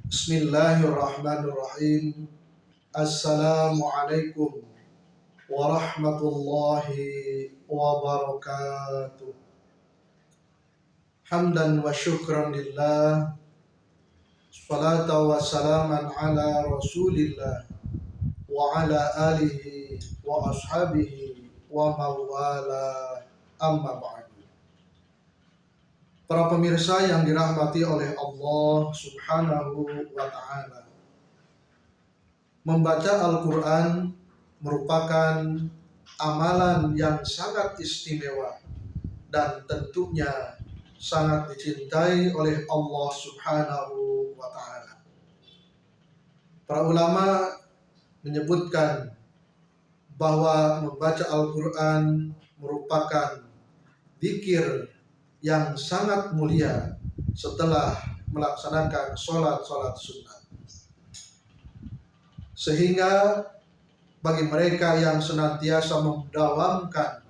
Bismillahirrahmanirrahim. Assalamualaikum warahmatullahi wabarakatuh. Hamdan wa syukran lillah. Salatu wa salaman ala rasulillah wa ala alihi wa ashabihi wa mawala, amma ba'du. Para pemirsa yang dirahmati oleh Allah Subhanahu wa ta'ala, membaca Al-Quran merupakan amalan yang sangat istimewa dan tentunya sangat dicintai oleh Allah Subhanahu wa ta'ala. Para ulama menyebutkan bahwa membaca Al-Quran merupakan zikir yang sangat mulia setelah melaksanakan sholat sunnah. Sehingga bagi mereka yang senantiasa mendawamkan,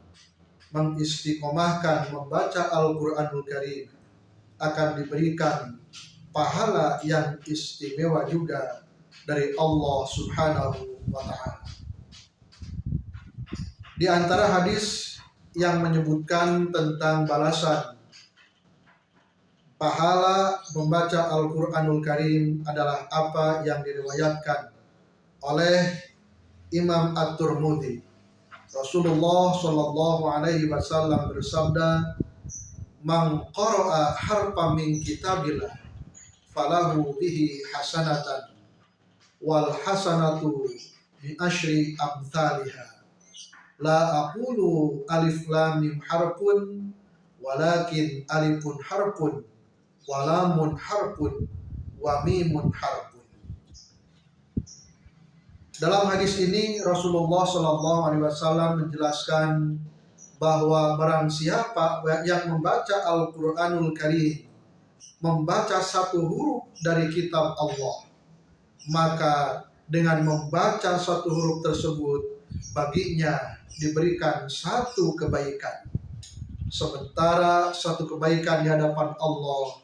mengistiqomahkan membaca Al-Quranul Karim akan diberikan pahala yang istimewa juga dari Allah Subhanahu wa ta'ala. Di antara hadis yang menyebutkan tentang balasan pahala membaca Al-Quranul Karim adalah apa yang diriwayatkan oleh Imam At-Tirmidzi. Rasulullah Shallallahu Alaihi Wasallam bersabda, "Man qara'a harfa min kitabillah, falahu bihi hasanatan, wal hasanatu bi asyri amthaliha. La aqulu alif lam mim harfun, walakin alifun harfun, walamun harfun, wa mimun harfun." Dalam hadis ini Rasulullah Shallallahu Alaihi Wasallam menjelaskan bahwa barang siapa yang membaca Al-Quranul Karim, membaca satu huruf dari kitab Allah, maka dengan membaca satu huruf tersebut baginya diberikan satu kebaikan, sementara satu kebaikan di hadapan Allah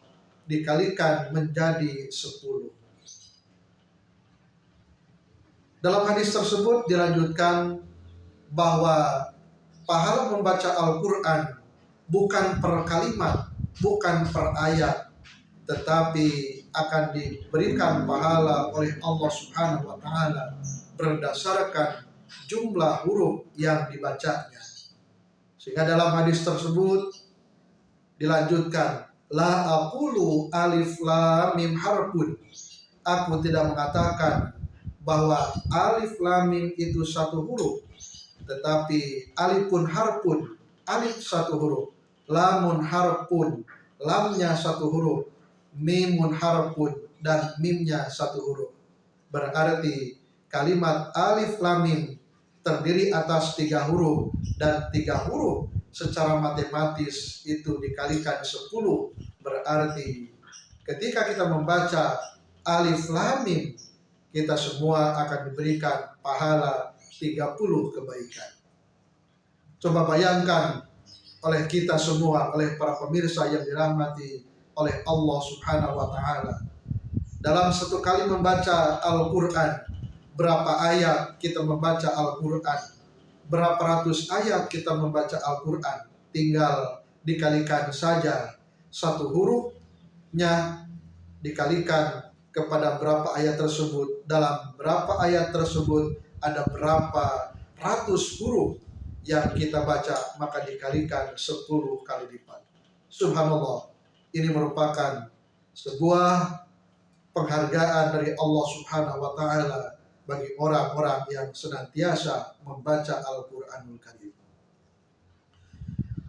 dikalikan menjadi 10. Dalam hadis tersebut dilanjutkan bahwa pahala membaca Al-Quran bukan per kalimat, bukan per ayat, tetapi akan diberikan pahala oleh Allah Subhanahu wa ta'ala berdasarkan jumlah huruf yang dibacanya. Sehingga dalam hadis tersebut dilanjutkan, la aqulu alif lam mim harfun. Aku tidak mengatakan bahwa alif lam mim itu satu huruf, tetapi alifun harfun, alif satu huruf, lamun harfun, lamnya satu huruf, mimun harfun, dan mimnya satu huruf. Berarti kalimat alif lam mim terdiri atas 3 huruf, dan 3 huruf secara matematis itu dikalikan 10. Berarti ketika kita membaca alif lam mim, kita semua akan diberikan pahala 30 kebaikan. Coba bayangkan oleh kita semua, oleh para pemirsa yang dirahmati oleh Allah Subhanahu wa ta'ala, dalam satu kali membaca Al-Quran, berapa ayat kita membaca Al-Quran, berapa ratus ayat kita membaca Al-Quran. Tinggal dikalikan saja satu hurufnya, dikalikan kepada berapa ayat tersebut. Dalam berapa ayat tersebut ada berapa ratus huruf yang kita baca, maka dikalikan 10 kali lipat. Subhanallah, ini merupakan sebuah penghargaan dari Allah Subhanahu wa ta'ala bagi orang-orang yang senantiasa membaca Al-Quranul Karim.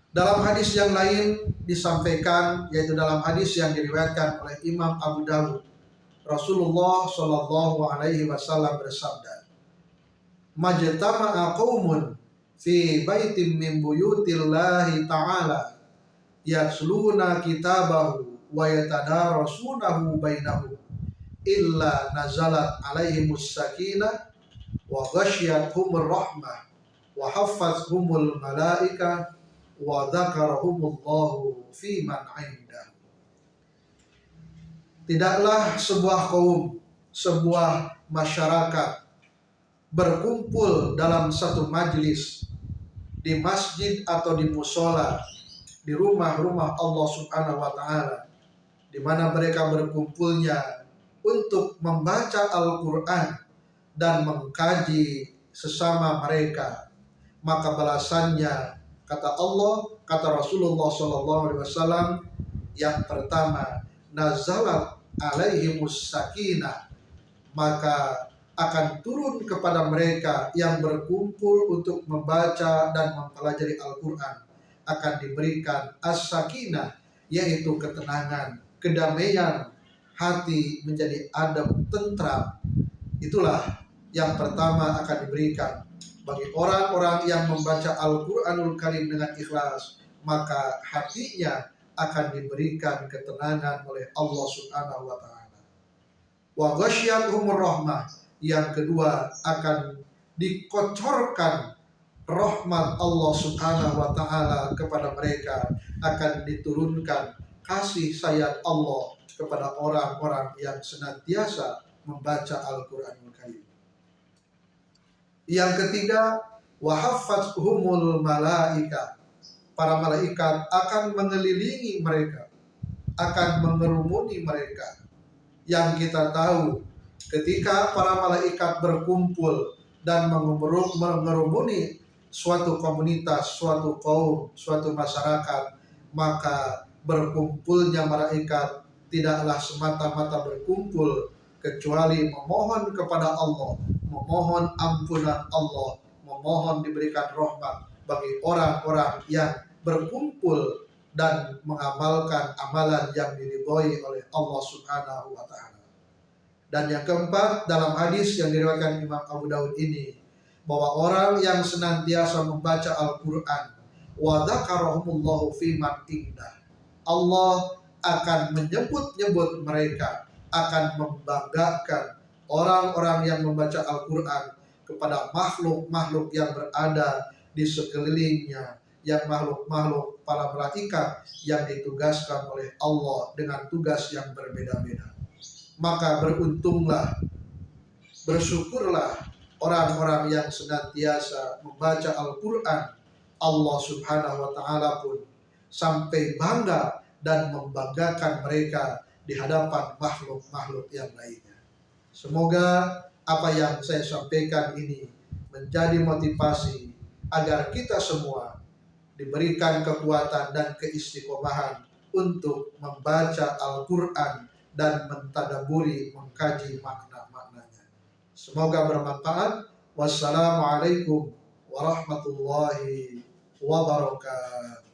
Dalam hadis yang lain disampaikan, yaitu dalam hadis yang diriwayatkan oleh Imam Abu Dawud, Rasulullah Shallallahu Alaihi Wasallam bersabda, "Majtama'a qaumun fi baitin min buyutillahi ta'ala yatluna kitabahu wa yatadarasunahu bainahum illa nazalat alaihimus sakinah wa ghasyiyatuhumur rahmah wa haffazhumul malaika wa dzakarahumullahu fi man 'indah." Tidaklah sebuah kaum, sebuah masyarakat berkumpul dalam satu majlis di masjid atau di musola, di rumah-rumah Allah Subhanahu wa taala, di mana mereka berkumpulnya untuk membaca Al-Qur'an dan mengkaji sesama mereka, maka balasannya, kata Allah, kata Rasulullah SAW, yang pertama, nazalat alaihimus sakinah, maka akan turun kepada mereka yang berkumpul untuk membaca dan mempelajari Al-Quran, akan diberikan as-sakinah, yaitu ketenangan, kedamaian, hati menjadi adem, tentram. Itulah yang pertama akan diberikan bagi orang-orang yang membaca Al-Quranul Karim dengan ikhlas, maka hatinya akan diberikan ketenangan oleh Allah Subhanahu wa taala. Wa ghasyiyatuhumur rahmah, yang kedua akan dikocorkan rahmat Allah Subhanahu wa taala kepada mereka, akan diturunkan kasih sayang Allah kepada orang-orang yang senantiasa membaca Al-Quranul Karim. Yang ketiga, wahafathumul malaika, para malaikat akan mengelilingi mereka, akan mengerumuni mereka. Yang kita tahu, ketika para malaikat berkumpul dan mengerumuni suatu komunitas, suatu kaum, suatu masyarakat, maka berkumpulnya malaikat tidaklah semata-mata berkumpul kecuali memohon kepada Allah, memohon ampunan Allah, memohon diberikan rahmat bagi orang-orang yang berkumpul dan mengamalkan amalan yang diridhoi oleh Allah Subhanahu wa taala. Dan yang keempat, dalam hadis yang diriwayatkan Imam Abu Daud ini, bahwa orang yang senantiasa membaca Al-Qur'an wa dzakarahumullahu fi man indah, Allah akan menyebut-nyebut mereka, akan membanggakan orang-orang yang membaca Al-Qur'an kepada makhluk-makhluk yang berada di sekelilingnya, yang makhluk-makhluk para malaikat yang ditugaskan oleh Allah dengan tugas yang berbeda-beda. Maka beruntunglah, bersyukurlah orang-orang yang senantiasa membaca Al-Quran. Allah Subhanahu wa taala pun sampai bangga dan membanggakan mereka di hadapan makhluk-makhluk yang lainnya. Semoga apa yang saya sampaikan ini menjadi motivasi agar kita semua diberikan kekuatan dan keistiqomahan untuk membaca Al-Quran dan mentadaburi, mengkaji makna-maknanya. Semoga bermanfaat. Wassalamualaikum warahmatullahi wabarakatuh.